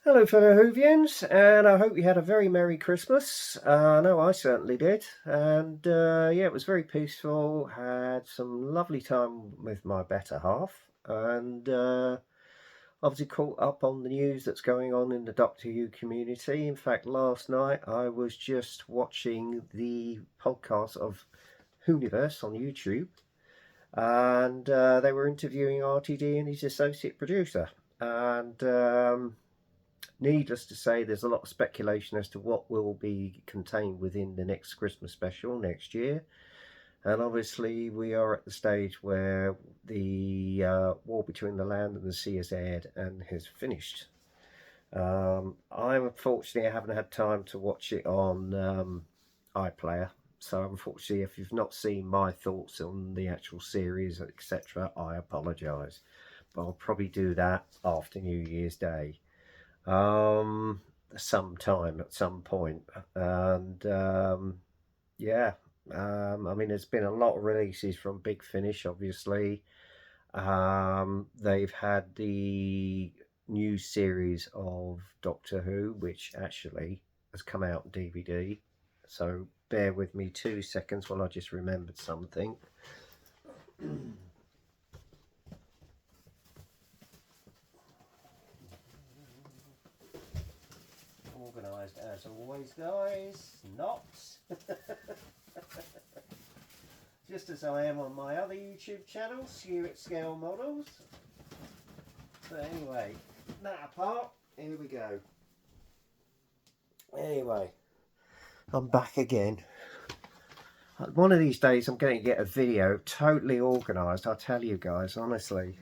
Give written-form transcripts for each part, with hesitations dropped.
Hello, fellow Whovians, and I hope you had a very Merry Christmas. I know I certainly did, and yeah, it was very peaceful. Had some lovely time with my better half, and obviously caught up on the news that's going on in the Doctor Who community. In fact, last night I was just watching the podcast of Whoniverse on YouTube, and they were interviewing RTD and his associate producer, and needless to say, there's a lot of speculation as to what will be contained within the next Christmas special next year. And obviously, we are at the stage where the war between the land and the sea has aired and has finished. I haven't had time to watch it on iPlayer. So, unfortunately, if you've not seen my thoughts on the actual series, etc., I apologise. But I'll probably do that after New Year's Day um sometime at some point. And yeah, I mean, there's been a lot of releases from Big Finish, obviously. They've had the new series of Doctor Who, which actually has come out on DVD, so bear with me 2 seconds while I just remembered something. Organised as always, guys. Not. Just as I am on my other YouTube channel, Skew Scale Models. So anyway, that apart, here we go. Anyway, I'm back again. One of these days I'm going to get a video totally organised, I tell you guys, honestly.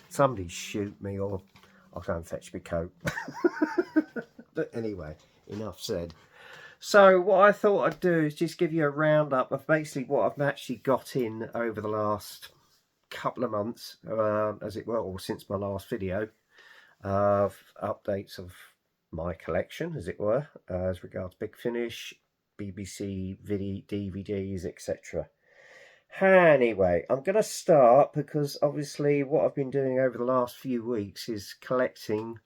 Somebody shoot me or I'll go and fetch my coat. But anyway, enough said. So what I thought I'd do is just give you a roundup of basically what I've actually got in over the last couple of months, as it were, or since my last video, of updates of my collection, as it were, as regards Big Finish, BBC DVDs, etc. Anyway, I'm going to start because obviously what I've been doing over the last few weeks is collecting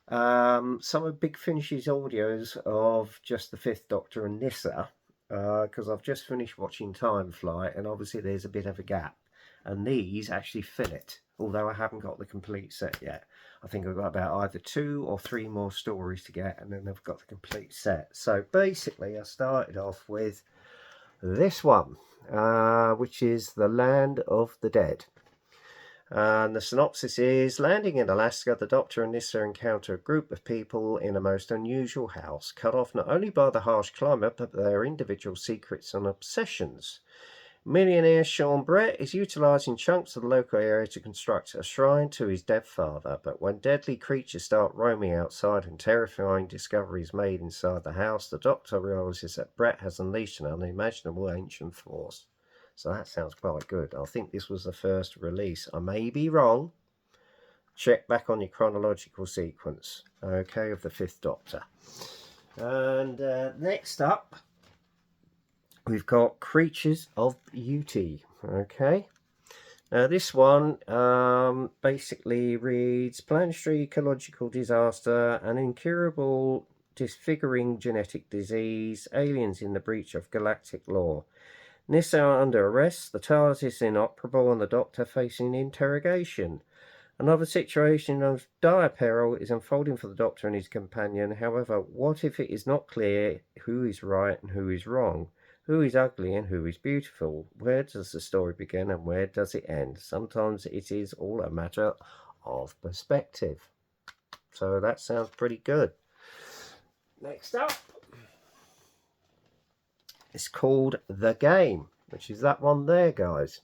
some of Big Finish's audios of just the Fifth Doctor and Nyssa, because I've just finished watching Time Flight, and obviously there's a bit of a gap, and these actually fill it, although I haven't got the complete set yet. I think I've got about either 2 or 3 more stories to get, and then I've got the complete set. So basically I started off with this one, which is The Land of the Dead. And the synopsis is: landing in Alaska, the Doctor and Nyssa encounter a group of people in a most unusual house, cut off not only by the harsh climate, but their individual secrets and obsessions. Millionaire Sean Brett is utilising chunks of the local area to construct a shrine to his dead father, but when deadly creatures start roaming outside and terrifying discoveries made inside the house, the Doctor realises that Brett has unleashed an unimaginable ancient force. So that sounds quite good. I think this was the first release. I may be wrong. Check back on your chronological sequence, okay, of the Fifth Doctor. And next up, we've got Creatures of Beauty, okay. Now this one basically reads: planetary ecological disaster, an incurable disfiguring genetic disease, aliens in the breach of galactic law. Nyssa under arrest, the TARDIS inoperable, and the Doctor facing interrogation. Another situation of dire peril is unfolding for the Doctor and his companion. However, what if it is not clear who is right and who is wrong? Who is ugly and who is beautiful? Where does the story begin and where does it end? Sometimes it is all a matter of perspective. So that sounds pretty good. Next up, it's called The Game, which is that one there, guys.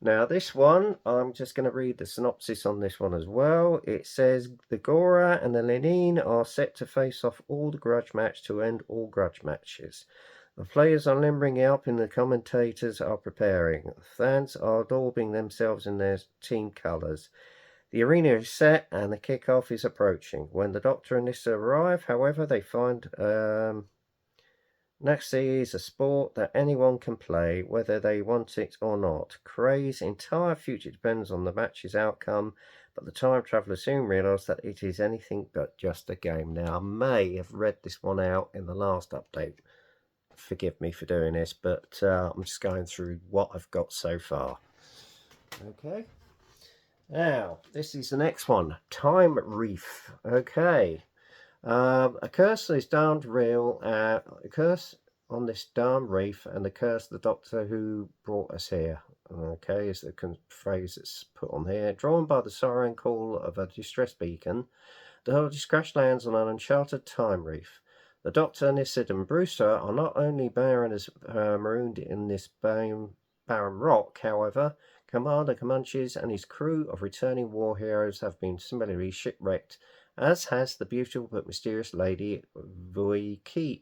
Now this one, I'm just going to read the synopsis on this one as well. It says: the Gora and the Lenine are set to face off all the grudge match to end all grudge matches. The players are limbering up and the commentators are preparing. Fans are daubing themselves in their team colours. The arena is set and the kick-off is approaching. When the Doctor and Nyssa arrive, however, they find Naxi is a sport that anyone can play, whether they want it or not. Kray's entire future depends on the match's outcome, but the time traveller soon realised that it is anything but just a game. Now, I may have read this one out in the last update. Forgive me for doing this, but I'm just going through what I've got so far. Okay. Now, this is the next one. Time Reef. Okay. A curse is damned real. A curse on this damn reef, and the curse of the doctor who brought us here. Okay, is the phrase that's put on here. Drawn by the siren call of a distress beacon, the Hurdy crash lands on an uncharted time reef. The Doctor, Nissid, and Brewster are not only marooned in this barren rock, however, Commander Comanches and his crew of returning war heroes have been similarly shipwrecked, as has the beautiful but mysterious Lady Voyiki.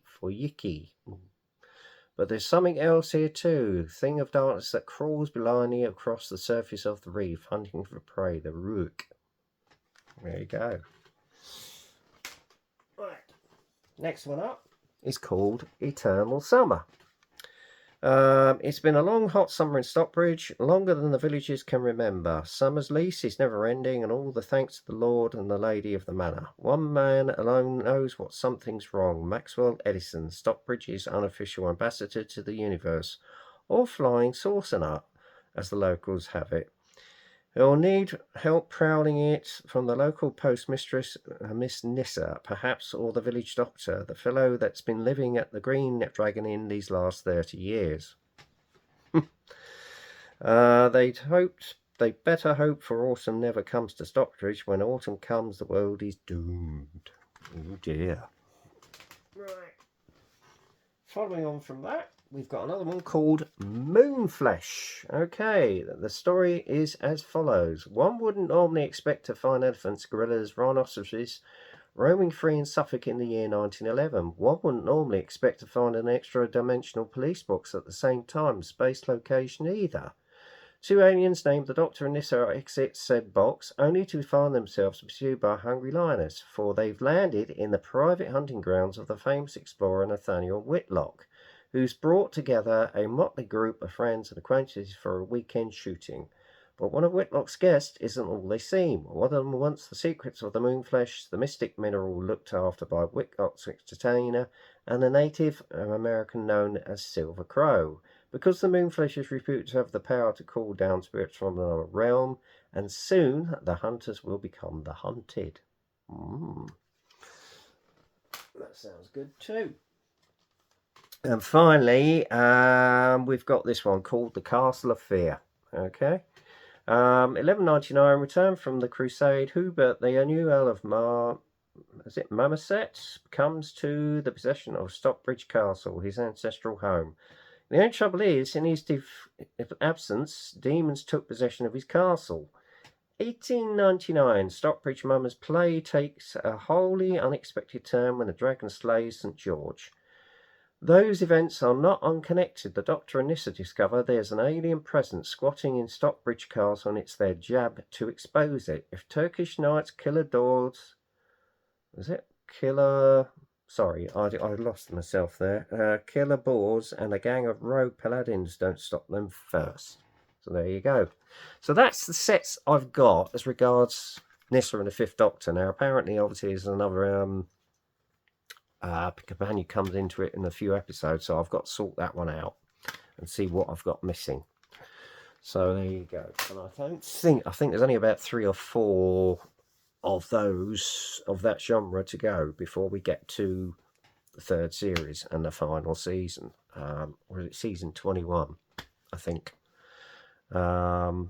But there's something else here too, thing of darkness that crawls blindly across the surface of the reef, hunting for prey, the Rook. There you go. Right, next one up is called Eternal Summer. It's been a long, hot summer in Stockbridge, longer than the villagers can remember. Summer's lease is never ending, and all the thanks to the Lord and the Lady of the Manor. One man alone knows what something's wrong. Maxwell Edison, Stockbridge's unofficial ambassador to the universe, or Flying Saucer Nut, as the locals have it. He'll need help prowling it from the local postmistress, Miss Nissa, perhaps, or the village doctor, the fellow that's been living at the Green Dragon Inn these last 30 years. They'd better hope for autumn never comes to Stockbridge. When autumn comes, the world is doomed. Oh dear. Right. Following on from that, we've got another one called Moonflesh. Okay, the story is as follows. One wouldn't normally expect to find elephants, gorillas, rhinoceroses roaming free in Suffolk in the year 1911. One wouldn't normally expect to find an extra-dimensional police box at the same time, space location either. Two aliens named the Doctor and Nissa exit said box, only to find themselves pursued by a hungry lioness, for they've landed in the private hunting grounds of the famous explorer Nathaniel Whitlock, who's brought together a motley group of friends and acquaintances for a weekend shooting. But one of Whitlock's guests isn't all they seem. One of them wants the secrets of the Moonflesh, the mystic mineral looked after by Whitlock's entertainer, and the Native American known as Silver Crow, because the Moonflesh is reputed to have the power to call down spirits from another realm, and soon the hunters will become the hunted. That sounds good too. And finally, we've got this one called The Castle of Fear. Okay. 1199, returned from the Crusade, Hubert, the new Earl of Marmoset, comes to the possession of Stockbridge Castle, his ancestral home. The only trouble is, in his absence, demons took possession of his castle. 1899, Stockbridge Mummer's play takes a wholly unexpected turn when the dragon slays St. George. Those events are not unconnected. The Doctor and Nissa discover there's an alien presence squatting in Stockbridge Castle, and it's their job to expose it. If Turkish knights, killer doors... Is it? Sorry, I lost myself there. Killer boars and a gang of rogue paladins don't stop them first. So there you go. So that's the sets I've got as regards Nissa and the Fifth Doctor. Now, apparently, obviously, there's another... companion comes into it in a few episodes, so I've got to sort that one out and see what I've got missing. So there you go. And I think there's only about 3 or 4 of those of that genre to go before we get to the 3rd series and the final season. Or is it season 21? I think. And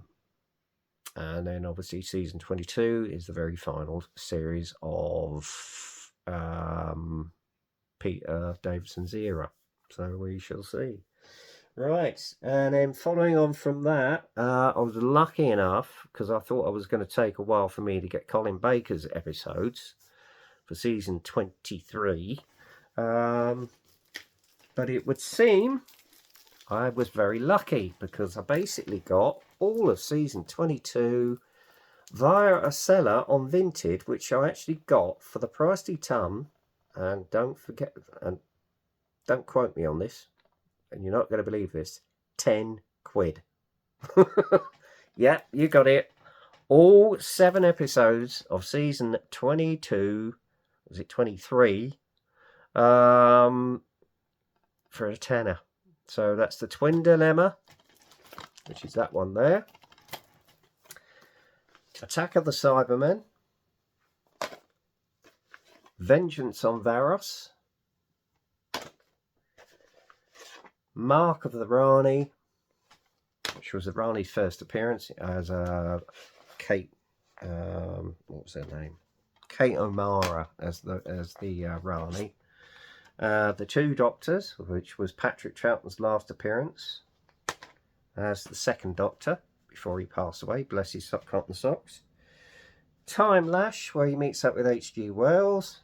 then obviously season 22 is the very final series of Peter Davison's era. So we shall see. Right, and then following on from that, I was lucky enough, because I thought I was going to take a while for me to get Colin Baker's episodes for season 23. But it would seem I was very lucky, because I basically got all of season 22 via a seller on Vinted, which I actually got for the price de ton. And don't forget, and don't quote me on this, and you're not going to believe this, 10 quid. Yeah, you got it. All 7 episodes of season 22, was it 23, for a tenner. So that's the Twin Dilemma, which is that one there. Attack of the Cybermen. Vengeance on Varos. Mark of the Rani, which was the Rani's first appearance as Kate, what was her name? Kate O'Mara as the Rani. The Two Doctors, which was Patrick Troughton's last appearance as the second Doctor before he passed away, bless his cotton socks. Time Lash, where he meets up with H.G. Wells.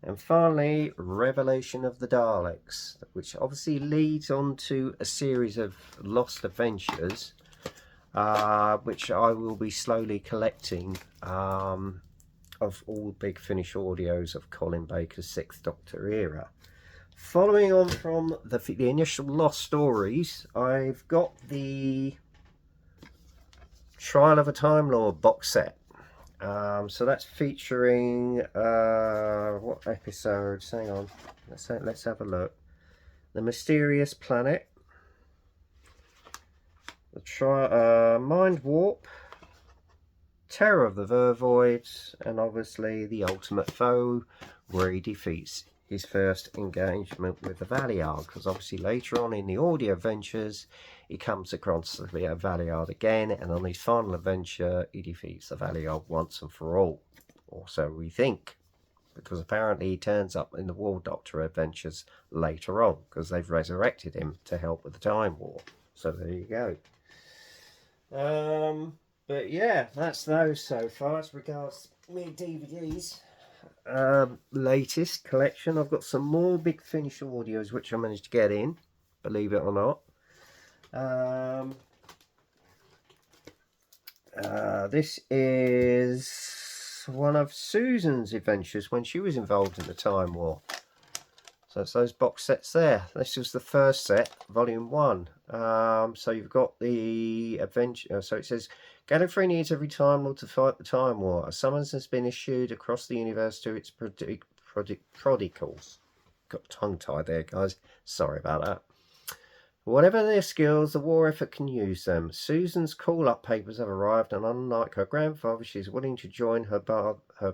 And finally, Revelation of the Daleks, which obviously leads on to a series of lost adventures, which I will be slowly collecting, of all Big Finish audios of Colin Baker's Sixth Doctor era. Following on from the initial Lost Stories, I've got the Trial of a Time Lord box set. So that's featuring what episodes? Hang on, let's have a look. The Mysterious Planet, the Mind Warp, Terror of the Vervoids, and obviously the Ultimate Foe, where he defeats his first engagement with the Valiard, because obviously later on in the audio adventures he comes across the Valiard again, and on his final adventure he defeats the Valiard once and for all, or so we think, because apparently he turns up in the War Doctor adventures later on, because they've resurrected him to help with the Time War. So there you go. But yeah, that's those so far as regards me DVDs. Latest collection, I've got some more Big Finish audios which I managed to get in, believe it or not. This is one of Susan's adventures when she was involved in the Time War. So it's those box sets there. This was the first set, volume 1. So you've got the adventure. So it says, Gallifrey needs every Time Lord to fight the Time War. A summons has been issued across the universe to its prodigals. Got tongue-tied there, guys. Sorry about that. Whatever their skills, the war effort can use them. Susan's call-up papers have arrived, and unlike her grandfather, she is willing to join her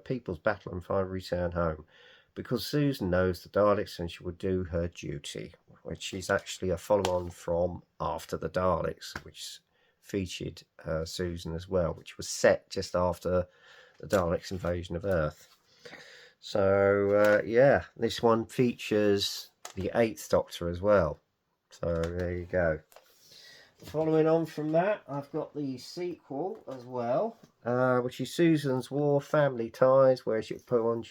people's battle and finally return home. Because Susan knows the Daleks and she will do her duty, which is actually a follow-on from After the Daleks, which featured Susan as well, which was set just after the Daleks' invasion of Earth. So, yeah, this one features the 8th Doctor as well. So, there you go. Following on from that, I've got the sequel as well, which is Susan's War Family Ties, where she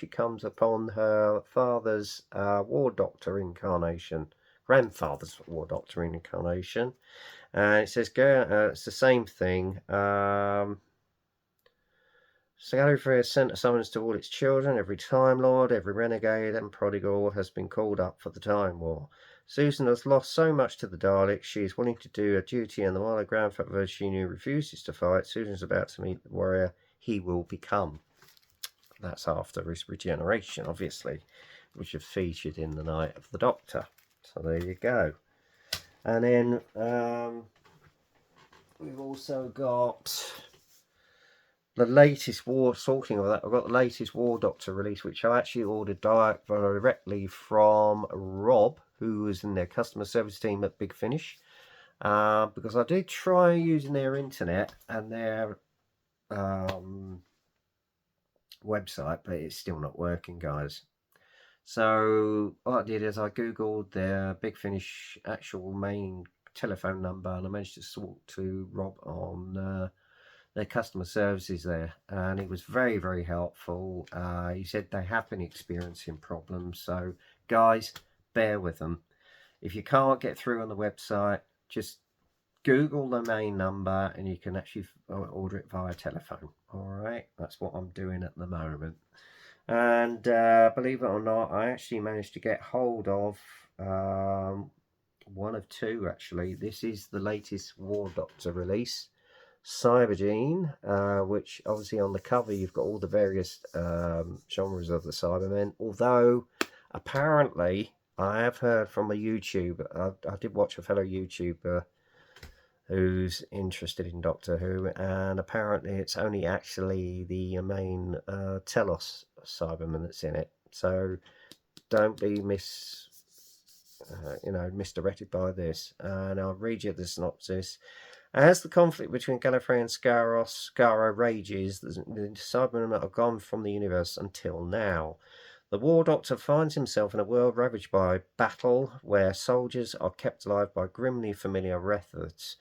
comes upon her father's War Doctor incarnation, grandfather's War Doctor incarnation, and it says it's the same thing. So Gallifrey has sent a summons to all its children. Every Time Lord, every renegade and prodigal has been called up for the Time War. Susan has lost so much to the Daleks, she is willing to do her duty, and the while her grandfather she knew refuses to fight, Susan's about to meet the warrior he will become. That's after his regeneration, obviously, which is featured in The Night of the Doctor. So there you go. And then we've also got the latest War, sorting of that, I've got the latest War Doctor release, which I actually ordered directly from Rob, who was in their customer service team at Big Finish, because I did try using their internet and their website, but it's still not working, guys. So what I did is I googled their Big Finish actual main telephone number, and I managed to talk to Rob on their customer services there, and it was very, very helpful. He said they have been experiencing problems, so guys, bear with them. If you can't get through on the website, just Google the main number and you can actually order it via telephone. All right, that's what I'm doing at the moment. And believe it or not, I actually managed to get hold of one of two, actually. This is the latest War Doctor release. Cybergene, which obviously on the cover you've got all the various genres of the Cybermen, although apparently I have heard from a YouTuber, I did watch a fellow YouTuber who's interested in Doctor Who, and apparently it's only actually the main Telos Cyberman that's in it, so don't be misdirected by this. And I'll read you the synopsis. As the conflict between Gallifrey and Skaro rages, the Cybermen are gone from the universe until now. The War Doctor finds himself in a world ravaged by battle, where soldiers are kept alive by grimly familiar methods.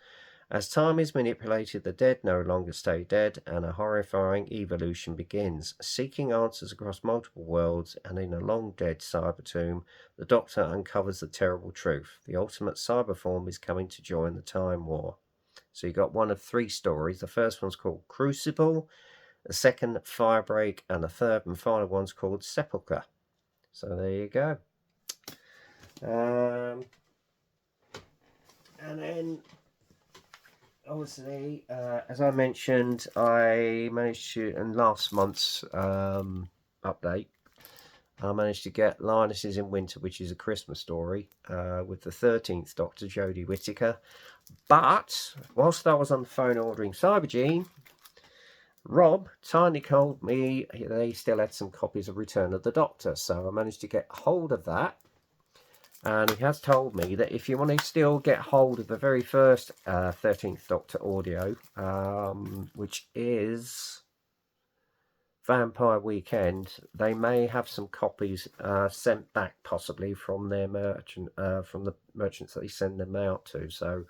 As time is manipulated, the dead no longer stay dead, and a horrifying evolution begins. Seeking answers across multiple worlds and in a long-dead cyber tomb, the Doctor uncovers the terrible truth. The ultimate cyber form is coming to join the Time War. So you got one of 3 stories. The first one's called Crucible, the second Firebreak, and the third and final one's called Sepulchre. So there you go. And then obviously, as I mentioned, I managed to, in last month's update, I managed to get Lionesses in Winter, which is a Christmas story, with the 13th Doctor, Jodie Whittaker. But whilst I was on the phone ordering Cybergene, Rob kindly told me they still had some copies of Return of the Doctor, so I managed to get hold of that. And he has told me that if you want to still get hold of the very first 13th Doctor audio, which is Vampire Weekend, they may have some copies sent back, possibly from their merchant, from the merchants that they send them out to. So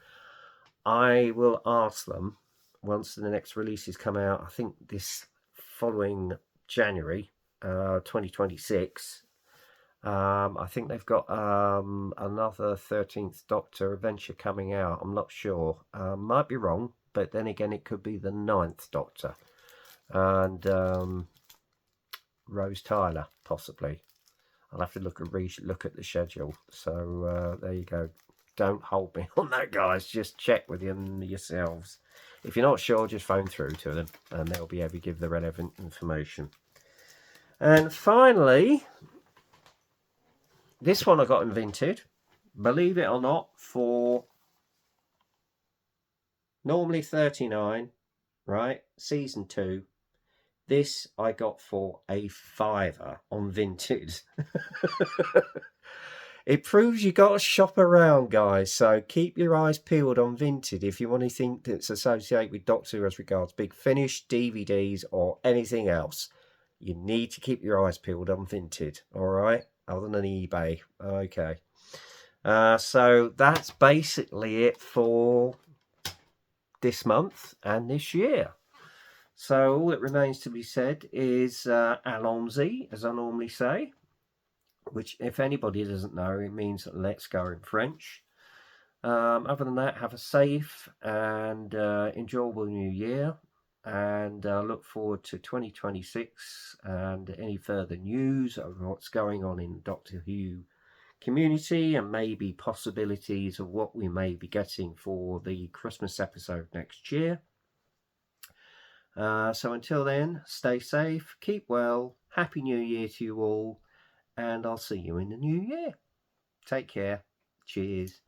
I will ask them once the next releases come out. I think this following January 2026. I think they've got another 13th Doctor adventure coming out. I'm not sure. Might be wrong, but then again, it could be the 9th Doctor. And Rose Tyler, possibly. I'll have to look at the schedule. So there you go. Don't hold me on that, guys. Just check with them yourselves. If you're not sure, just phone through to them, and they'll be able to give the relevant information. And finally, this one I got invented, believe it or not, for normally 39, right? Season 2. This I got for a £5 on Vinted. It proves you got to shop around, guys. So keep your eyes peeled on Vinted if you want anything that's associated with Doctor Who as regards Big Finish, DVDs, or anything else. You need to keep your eyes peeled on Vinted, all right? Other than eBay. Okay. So that's basically it for this month and this year. So all that remains to be said is allons-y, as I normally say, which, if anybody doesn't know, it means let's go in French. Other than that, have a safe and enjoyable new year, and look forward to 2026 and any further news of what's going on in Doctor Who community, and maybe possibilities of what we may be getting for the Christmas episode next year. So until then, stay safe, keep well, Happy New Year to you all, and I'll see you in the new year. Take care. Cheers.